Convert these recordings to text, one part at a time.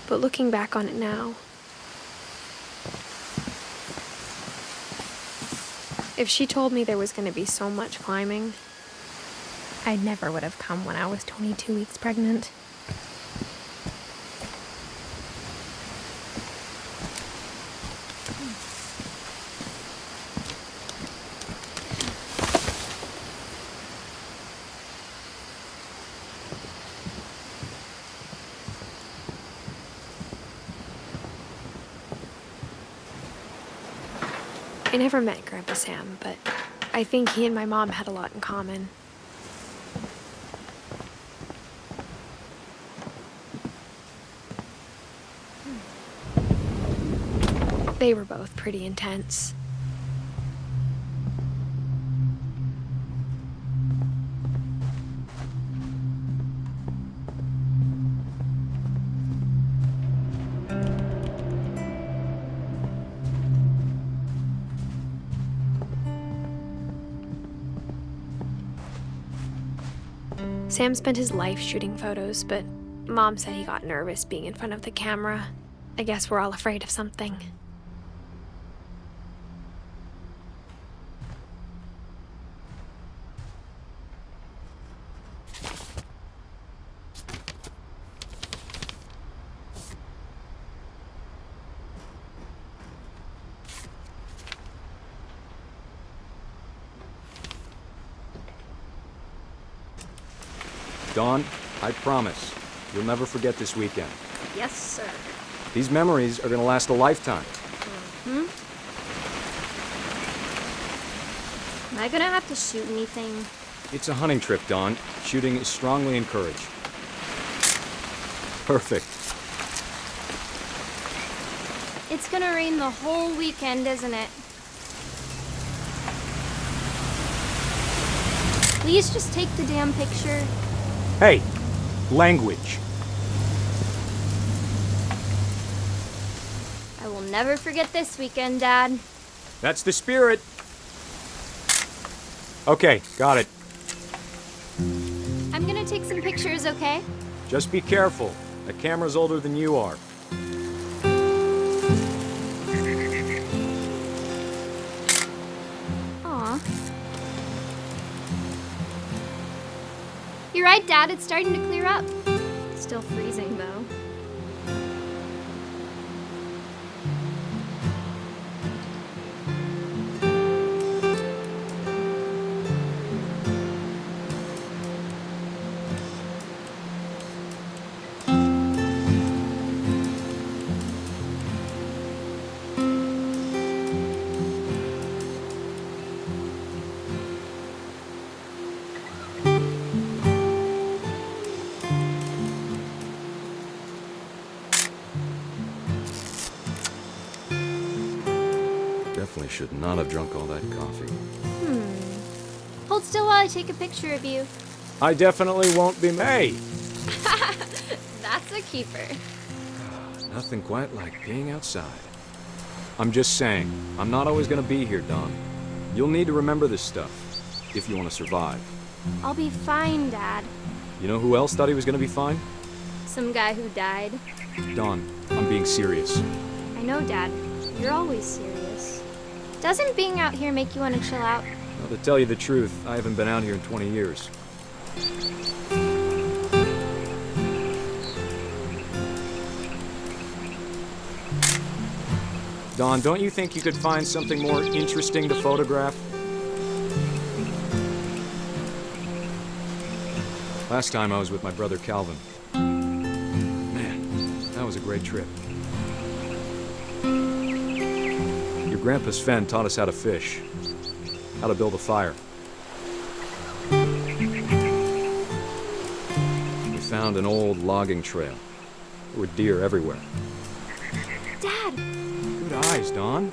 But looking back on it now, if she told me there was going to be so much climbing, I never would have come when I was 22 weeks pregnant. I never met Grandpa Sam, but I think he and my mom had a lot in common. They were both pretty intense. Sam spent his life shooting photos, but Mom said he got nervous being in front of the camera. I guess we're all afraid of something. Dawn, I promise, you'll never forget this weekend. Yes, sir. These memories are gonna last a lifetime. Am I gonna have to shoot anything? It's a hunting trip, Dawn. Shooting is strongly encouraged. Perfect. It's gonna rain the whole weekend, isn't it? Please just take the damn picture. Hey, language. I will never forget this weekend, Dad. That's the spirit. Okay, got it. I'm gonna take some pictures, okay? Just be careful. The camera's older than you are. Aw. You're right, Dad. It's starting to clear up. It's still freezing, though. Definitely should not have drunk all that coffee. Hold still while I take a picture of you. I definitely won't be May. That's a keeper. Nothing quite like being outside. I'm just saying, I'm not always gonna be here, Dawn. You'll need to remember this stuff, if you want to survive. I'll be fine, Dad. You know who else thought he was gonna be fine? Some guy who died. Dawn, I'm being serious. I know, Dad. You're always serious. Doesn't being out here make you want to chill out? Well, to tell you the truth, I haven't been out here in 20 years. Dawn, don't you think you could find something more interesting to photograph? Last time I was with my brother Calvin. Man, that was a great trip. Your grandpa Sven taught us how to fish, how to build a fire. We found an old logging trail. There were deer everywhere. Dad! Good eyes, Dawn.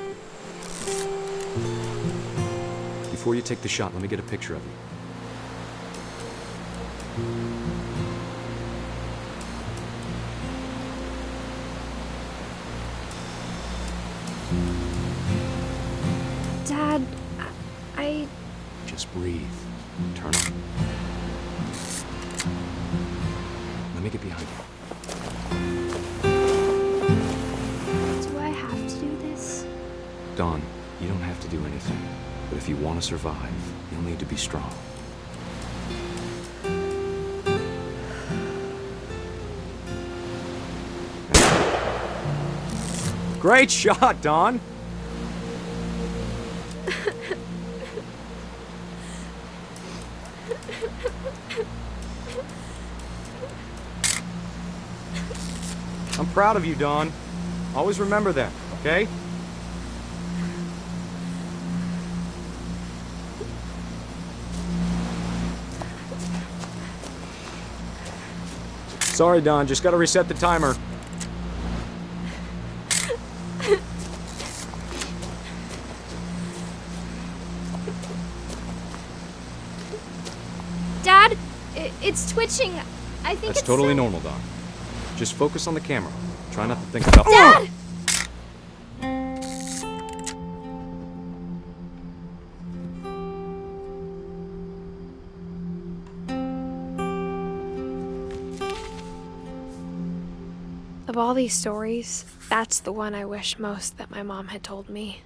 Before you take the shot, let me get a picture of you. Dad, I... Just breathe. Turn on. Let me get behind you. Dawn, you don't have to do anything. But if you want to survive, you'll need to be strong. Great shot, Dawn! I'm proud of you, Dawn. Always remember that, okay? Sorry, Dawn. Just gotta reset the timer. Dad, it's twitching. I think That's it's totally normal, Dawn. Just focus on the camera. Try not to think about— Dad! Of all these stories, that's the one I wish most that my mom had told me.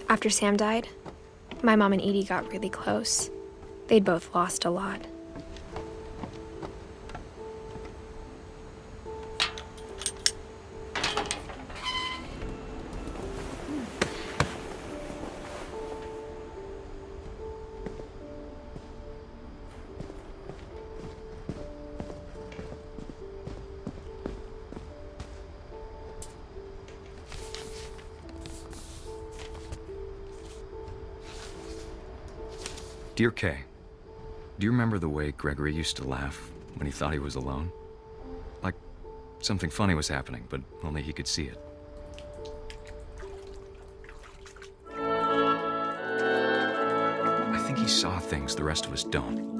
After Sam died, my mom and Edie got really close. They'd both lost a lot. Dear Kay, do you remember the way Gregory used to laugh when he thought he was alone? Like something funny was happening, but only he could see it. I think he saw things the rest of us don't.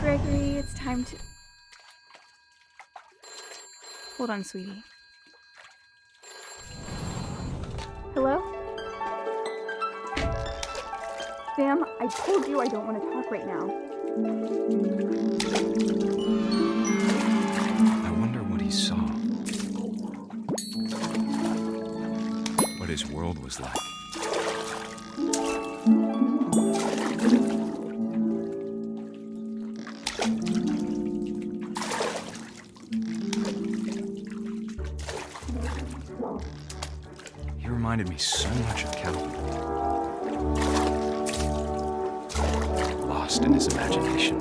Gregory, it's time to... Hold on, sweetie. Hello? Sam, I told you I don't want to talk right now. I wonder what he saw. What his world was like. He reminded me so much of Calvin. Lost in his imagination.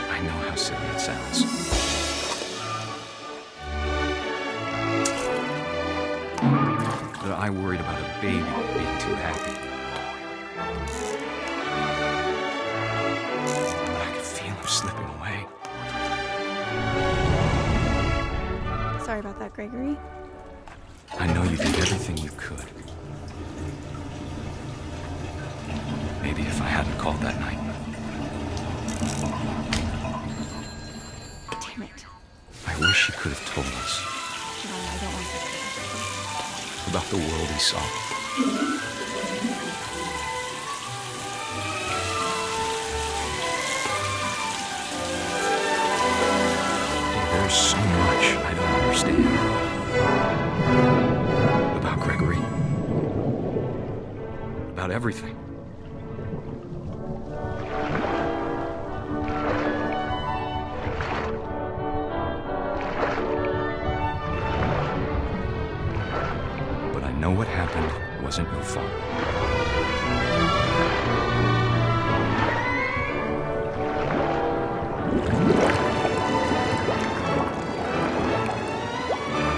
I know how silly it sounds. But I worried about a baby being too happy. But I could feel him slipping away. Sorry about that, Gregory. I know you did everything you could. Maybe if I hadn't called that night. Damn it. I wish he could have told us No, I don't want this. about the world he saw. There's so much I don't understand. about everything. But I know what happened wasn't your fault.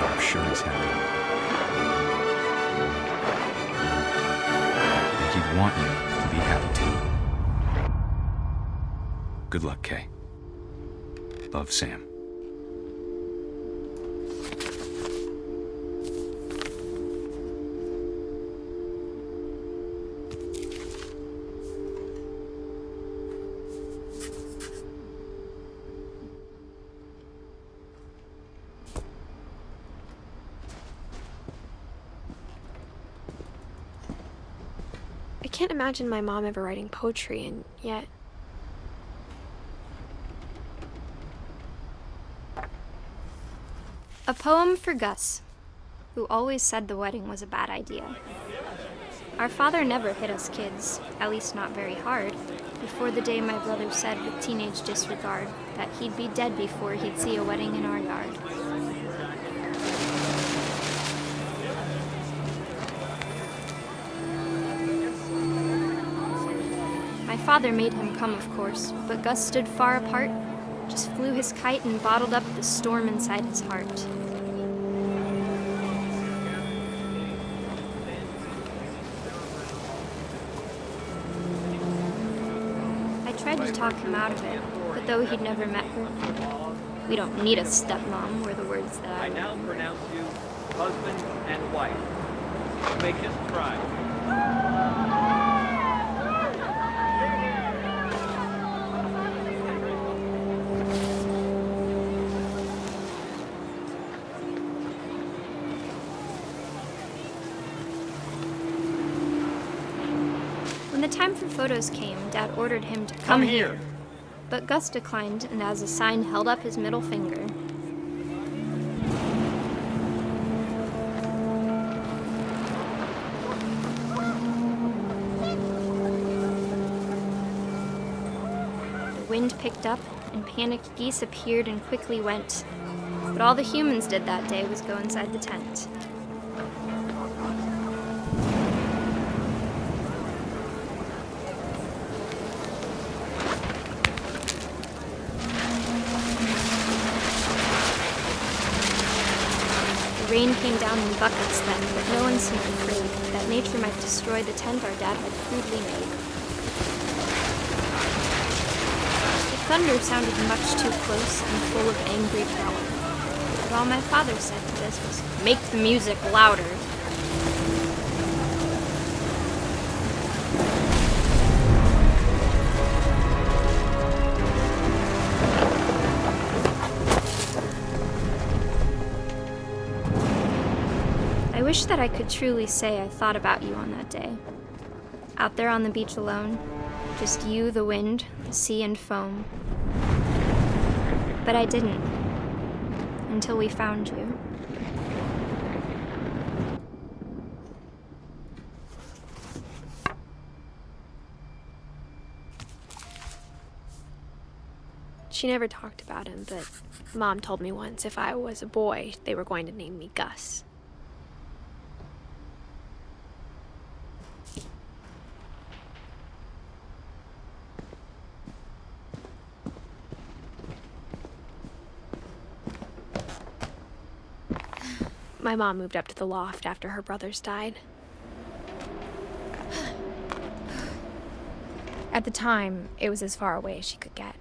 I'm sure he's happy. And he'd want you to be happy too. Good luck, Kay. Love, Sam. I can't imagine my mom ever writing poetry, and yet... A poem for Gus, who always said the wedding was a bad idea. Our father never hit us kids, at least not very hard, before the day my brother said with teenage disregard that he'd be dead before he'd see a wedding in our yard. My father made him come, of course, but Gus stood far apart, just flew his kite and bottled up the storm inside his heart. I tried to talk him out of it, but though he'd never met her, "We don't need a stepmom," were the words that I now pronounce you husband and wife. Make us cry. When the time for photos came, Dad ordered him to come here. But Gus declined, and as a sign held up his middle finger. The wind picked up, and panicked geese appeared and quickly went. But all the humans did that day was go inside the tent. The rain came down in buckets then, but no one seemed afraid that nature might destroy the tent our dad had crudely made. The thunder sounded much too close and full of angry power. But all my father said to this was, "Make the music louder." I wish that I could truly say I thought about you on that day. Out there on the beach alone, just you, the wind, the sea, and foam. But I didn't, until we found you. She never talked about him, but Mom told me once if I was a boy, they were going to name me Gus. My mom moved up to the loft after her brothers died. At the time, it was as far away as she could get.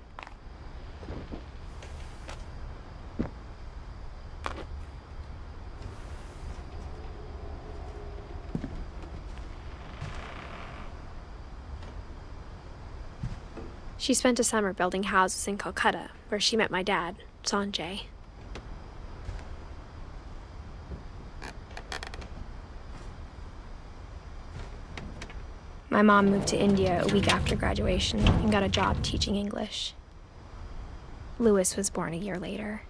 She spent a summer building houses in Calcutta, where she met my dad, Sanjay. My mom moved to India a week after graduation and got a job teaching English. Louis was born a year later.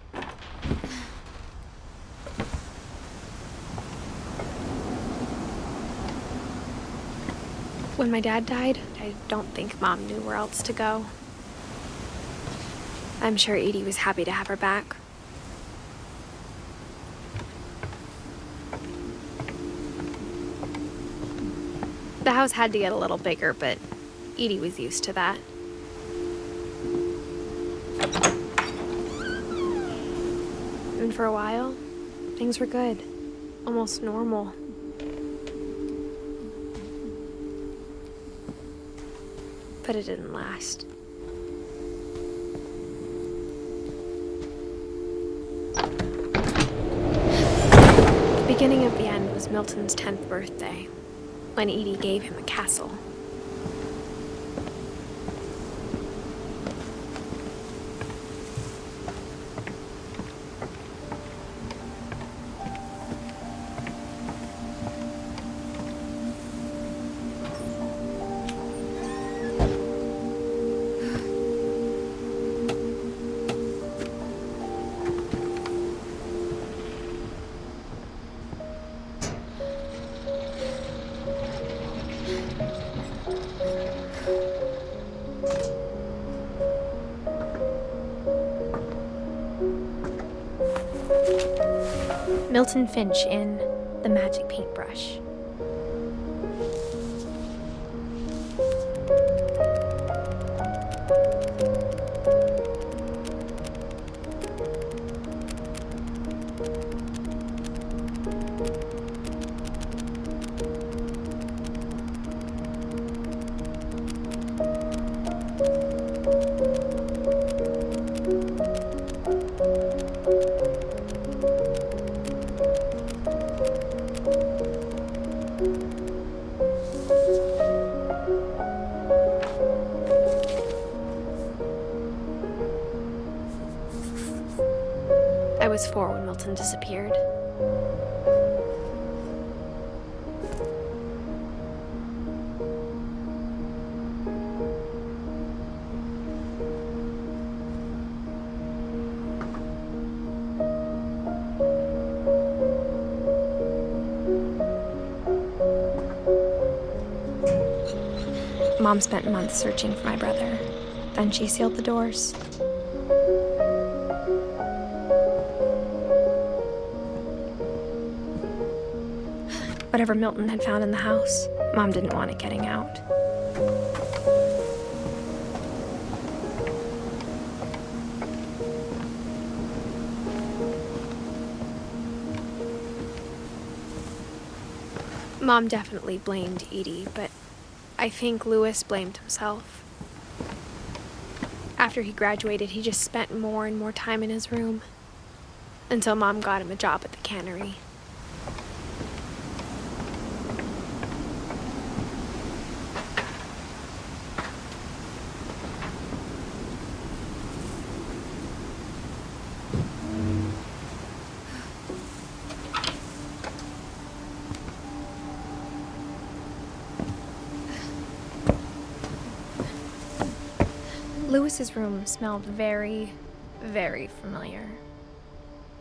When my dad died, I don't think Mom knew where else to go. I'm sure Edie was happy to have her back. The house had to get a little bigger, but Edie was used to that. And for a while, things were good. Almost normal. But it didn't last. The beginning of the end was Milton's 10th birthday, when Edie gave him a castle. Milton Finch in The Magic Paintbrush. I was 4 when Milton disappeared. Mom spent months searching for my brother. Then she sealed the doors. Whatever Milton had found in the house, Mom didn't want it getting out. Mom definitely blamed Edie, but I think Lewis blamed himself. After he graduated, he just spent more and more time in his room, until Mom got him a job at the cannery. Lewis's room smelled very, very familiar.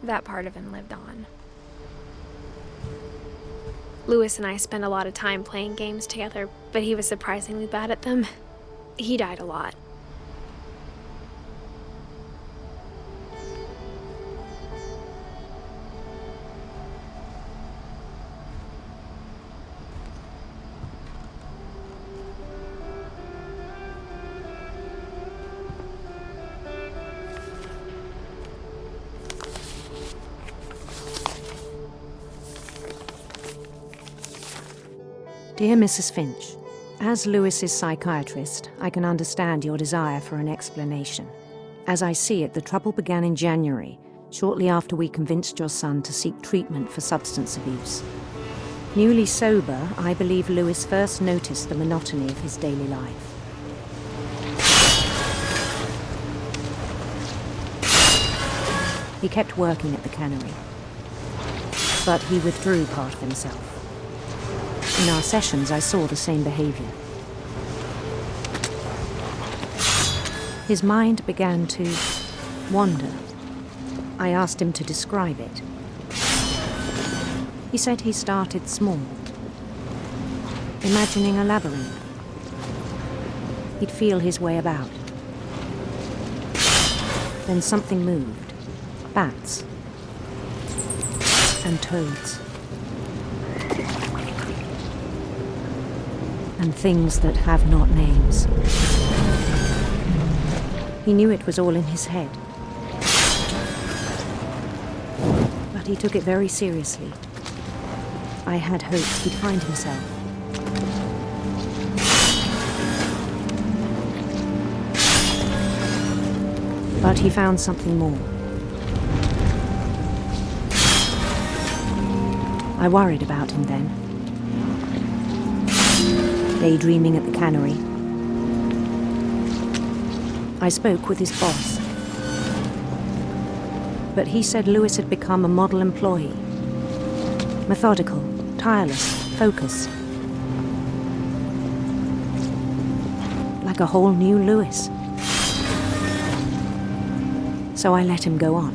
That part of him lived on. Lewis and I spent a lot of time playing games together, but he was surprisingly bad at them. He died a lot. Dear Mrs. Finch, as Lewis's psychiatrist, I can understand your desire for an explanation. As I see it, the trouble began in January, shortly after we convinced your son to seek treatment for substance abuse. Newly sober, I believe Lewis first noticed the monotony of his daily life. He kept working at the cannery, but he withdrew part of himself. In our sessions, I saw the same behavior. His mind began to wander. I asked him to describe it. He said he started small, imagining a labyrinth, He'd feel his way about. Then something moved. Bats. And toads. And things that have not names. He knew it was all in his head. But he took it very seriously. I had hoped he'd find himself. But he found something more. I worried about him then. Daydreaming at the cannery. I spoke with his boss. But he said Lewis had become a model employee. Methodical, tireless, focused. Like a whole new Lewis. So I let him go on.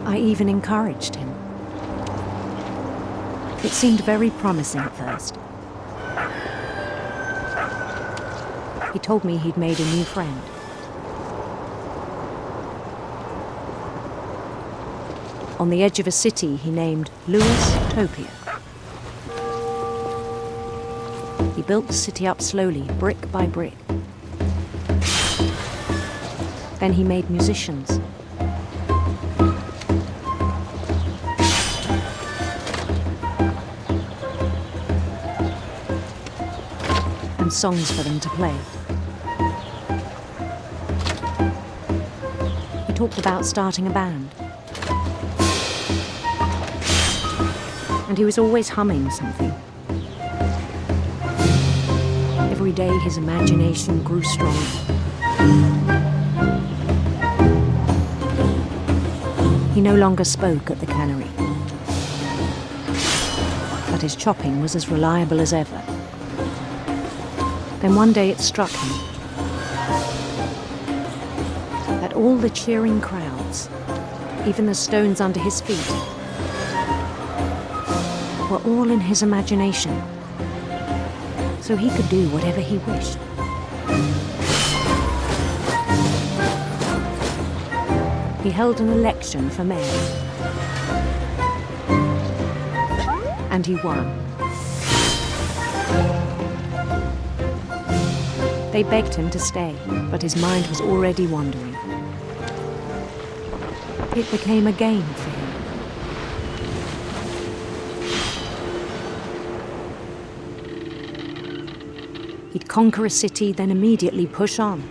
I even encouraged him. It seemed very promising at first. He told me he'd made a new friend. On the edge of a city he named Lewis Topia. He built the city up slowly, brick by brick. Then he made musicians. And songs for them to play. He talked about starting a band. And he was always humming something. Every day his imagination grew stronger. He no longer spoke at the cannery. But his chopping was as reliable as ever. Then one day it struck him that all the cheering crowds, even the stones under his feet, were all in his imagination, so he could do whatever he wished. He held an election for mayor, and he won. They begged him to stay, but his mind was already wandering. It became a game for him. He'd conquer a city, then immediately push on.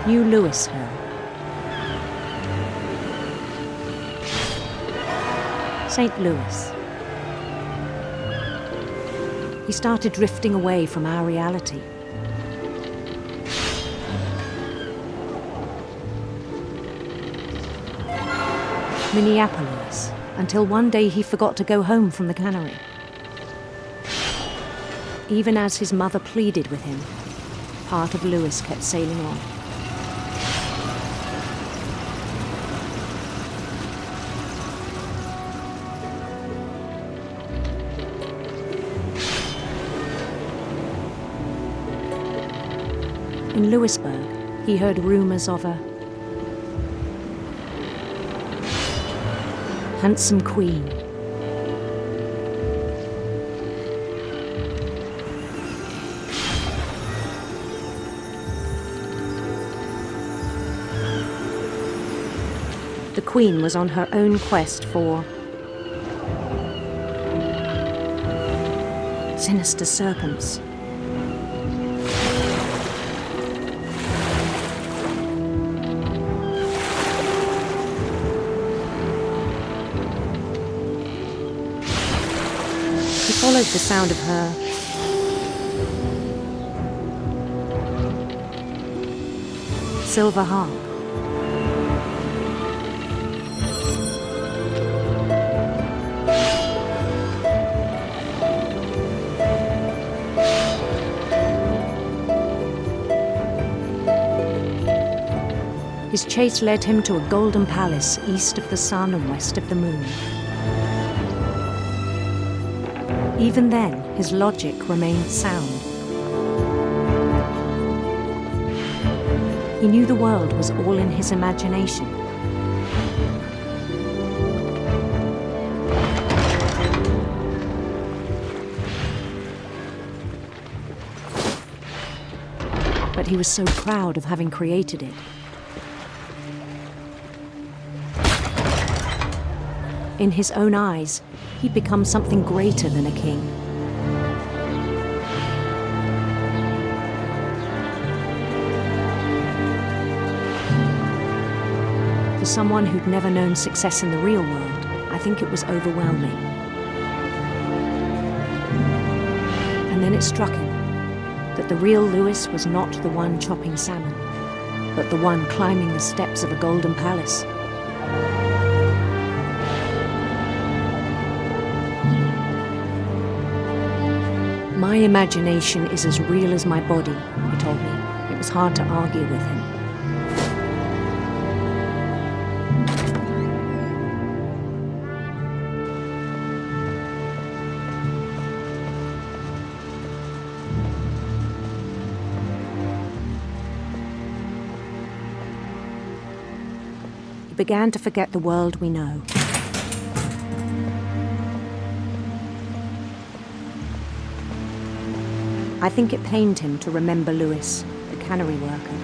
New Louisville. St. Louis. He started drifting away from our reality. Minneapolis, until one day he forgot to go home from the cannery. Even as his mother pleaded with him, part of Lewis kept sailing on. In Lewisburg, he heard rumors of a handsome queen. The queen was on her own quest for sinister serpents. He followed the sound of her silver harp. His His chase led him to a golden palace east of the sun and west of the moon. Even then, his logic remained sound. He knew the world was all in his imagination. But he was so proud of having created it. In his own eyes, he'd become something greater than a king. For someone who'd never known success in the real world, I think it was overwhelming. And then it struck him that the real Lewis was not the one chopping salmon, but the one climbing the steps of a golden palace. My imagination is as real as my body, he told me. It was hard to argue with him. He began to forget the world we know. I think it pained him to remember Lewis, the cannery worker.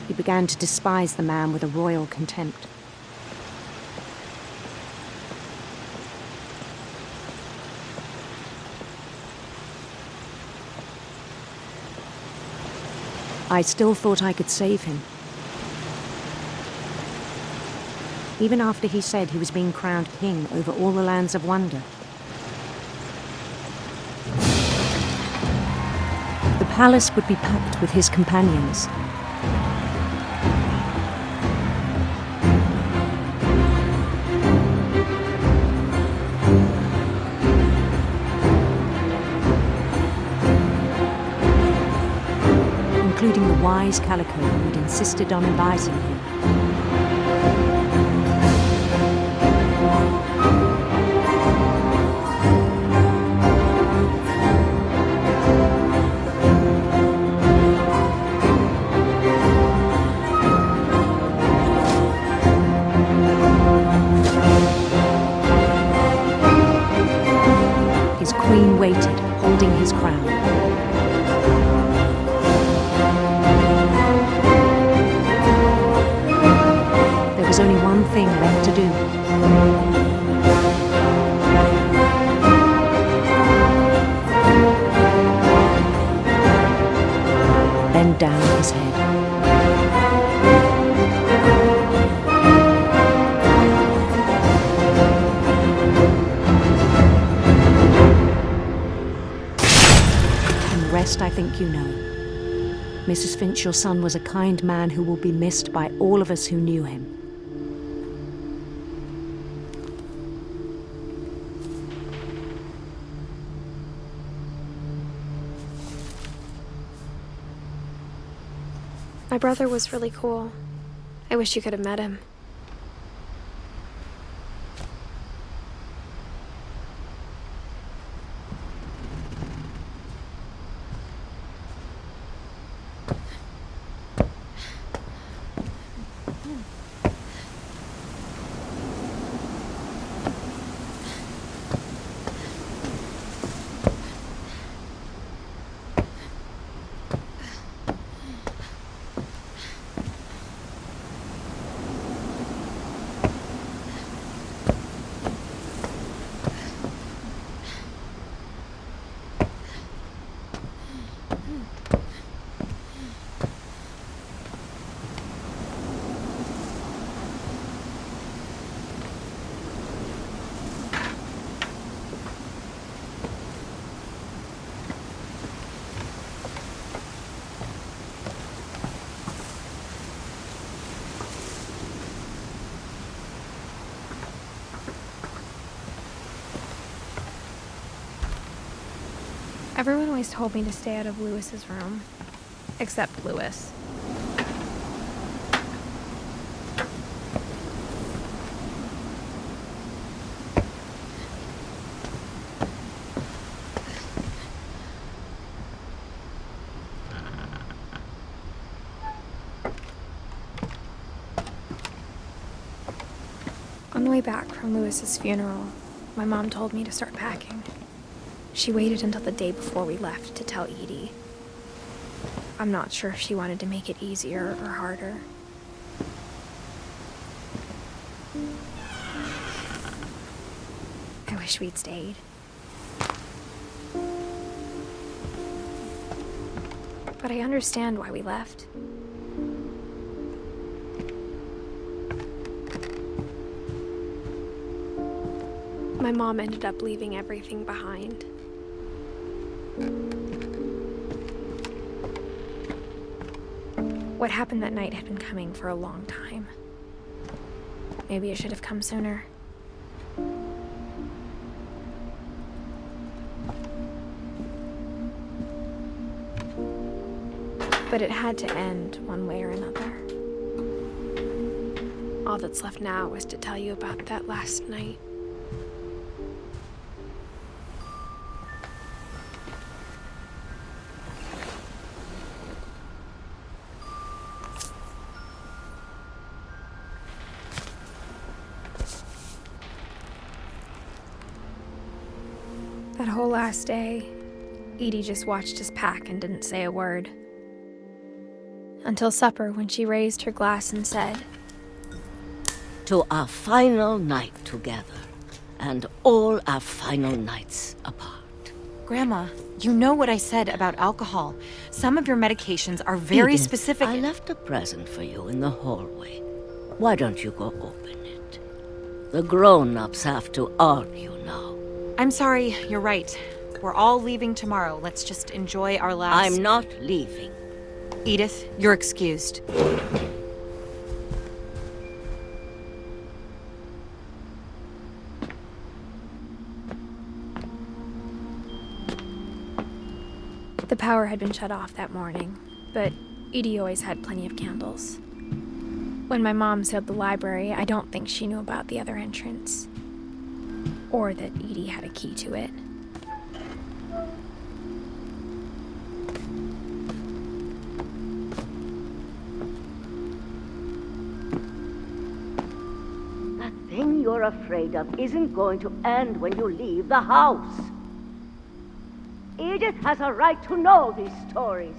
He began to despise the man with a royal contempt. I still thought I could save him. Even after he said he was being crowned king over all the lands of wonder. The palace would be packed with his companions. Including the wise Calico who'd insisted on advising him. His queen waited, holding his crown. There was only one thing left to do. Bend down his head. And the rest I think you know. Mrs. Finch, your son was a kind man who will be missed by all of us who knew him. My brother was really cool. I wish you could have met him. Everyone always told me to stay out of Lewis's room. Except Lewis. On the way back from Lewis's funeral, my mom told me to start packing. She waited until the day before we left to tell Edie. I'm not sure if she wanted to make it easier or harder. I wish we'd stayed. But I understand why we left. My mom ended up leaving everything behind. What happened that night had been coming for a long time. Maybe it should have come sooner. But it had to end one way or another. All that's left now is to tell you about that last night. That whole last day, Edie just watched us pack and didn't say a word. Until supper, when she raised her glass and said, "To our final night together, and all our final nights apart." Grandma, you know what I said about alcohol. Some of your medications are very Edith, specific. I left a present for you in the hallway. Why don't you go open it? The grown-ups have to argue now. I'm sorry, you're right. We're all leaving tomorrow. Let's just enjoy our last... I'm not leaving. Edith, you're excused. The power had been shut off that morning, but Edie always had plenty of candles. When my mom sealed the library, I don't think she knew about the other entrance. Or that Edie had a key to it. The thing you're afraid of isn't going to end when you leave the house. Edith has a right to know these stories.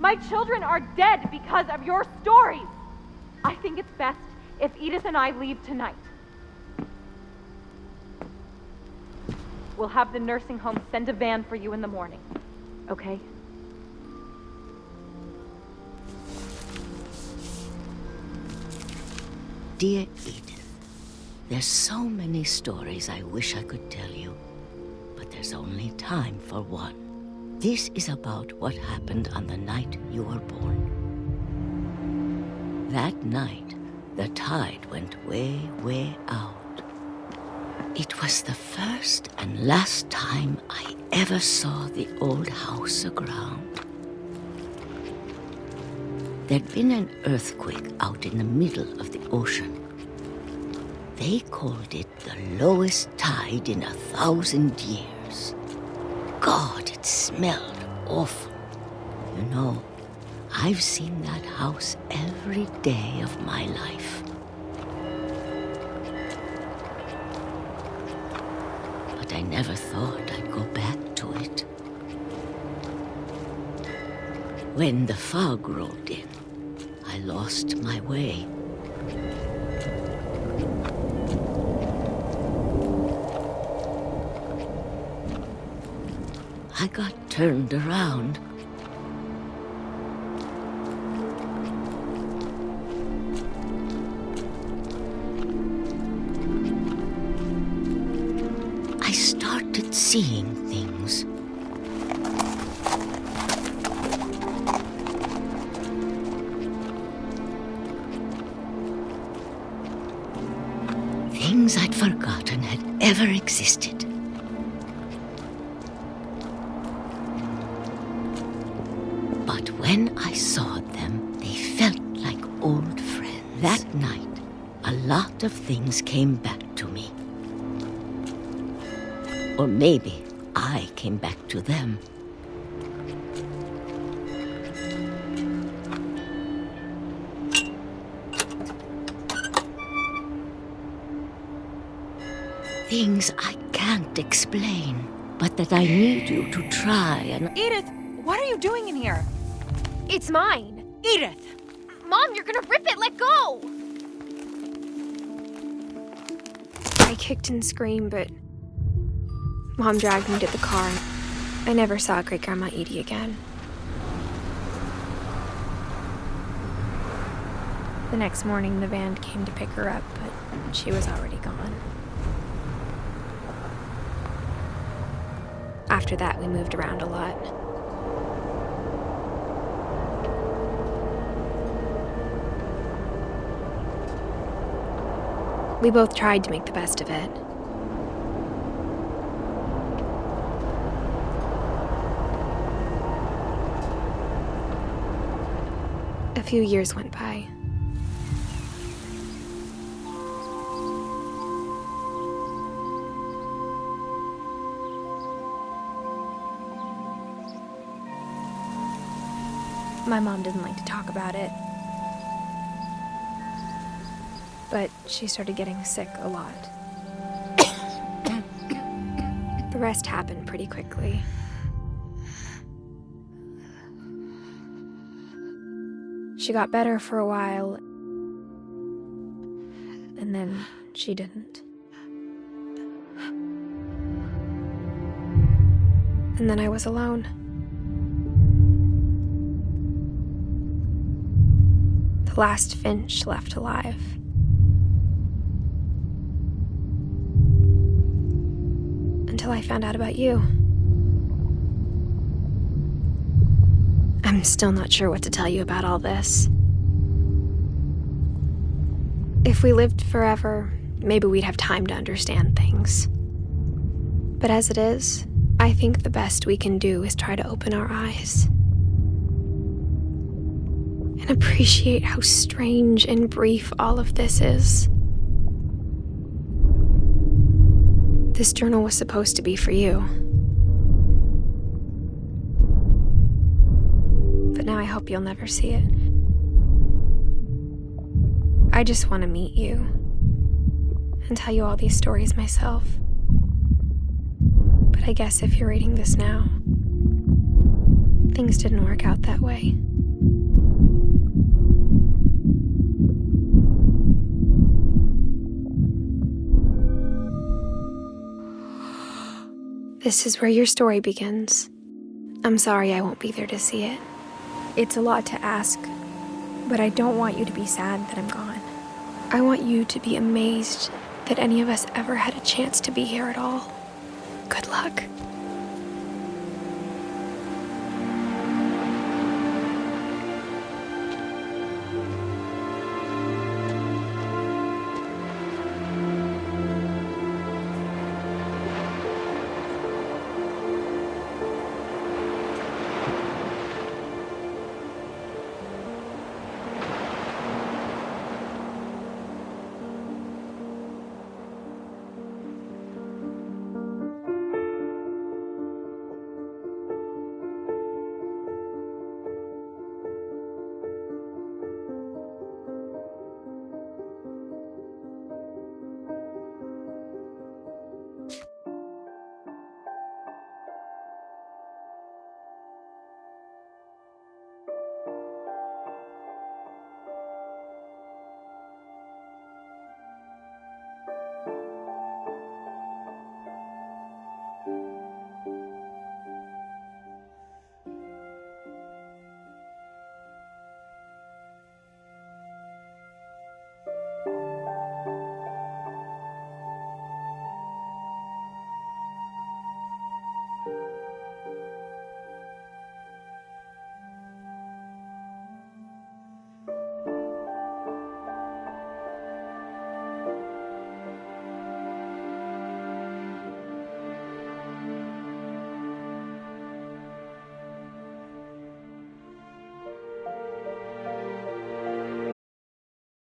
My children are dead because of your stories. I think it's best if Edith and I leave tonight. We'll have the nursing home send a van for you in the morning, okay? Dear Edith, there's so many stories I wish I could tell you, but there's only time for one. This is about what happened on the night you were born. That night, the tide went way, way out. It was the first and last time I ever saw the old house aground. There'd been an earthquake out in the middle of the ocean. They called it the lowest tide in 1,000 years. God, it smelled awful. You know, I've seen that house every day of my life. But I never thought I'd go back to it. When the fog rolled in, I lost my way. I got turned around. I started seeing things. Things I'd forgotten had ever existed. when I saw them, they felt like old friends. That night, a lot of things came back to me. Or maybe I came back to them. Things I can't explain, but that I need you to try and... Edith, what are you doing in here? It's mine. Edith! Mom, you're gonna rip it! Let go! I kicked and screamed, but Mom dragged me to the car. I never saw Great-Grandma Edie again. The next morning, the van came to pick her up, but she was already gone. After that, we moved around a lot. We both tried to make the best of it. A few years went by. My mom didn't like to talk about it. But she started getting sick a lot. The rest happened pretty quickly. She got better for a while, and then she didn't. And then I was alone. The last Finch left alive. Until I found out about you. I'm still not sure what to tell you about all this. If we lived forever, maybe we'd have time to understand things. But as it is, I think the best we can do is try to open our eyes. And appreciate how strange and brief all of this is. This journal was supposed to be for you. But now I hope you'll never see it. I just want to meet you and tell you all these stories myself. But I guess if you're reading this now, things didn't work out that way. This is where your story begins. I'm sorry I won't be there to see it. It's a lot to ask, but I don't want you to be sad that I'm gone. I want you to be amazed that any of us ever had a chance to be here at all. Good luck.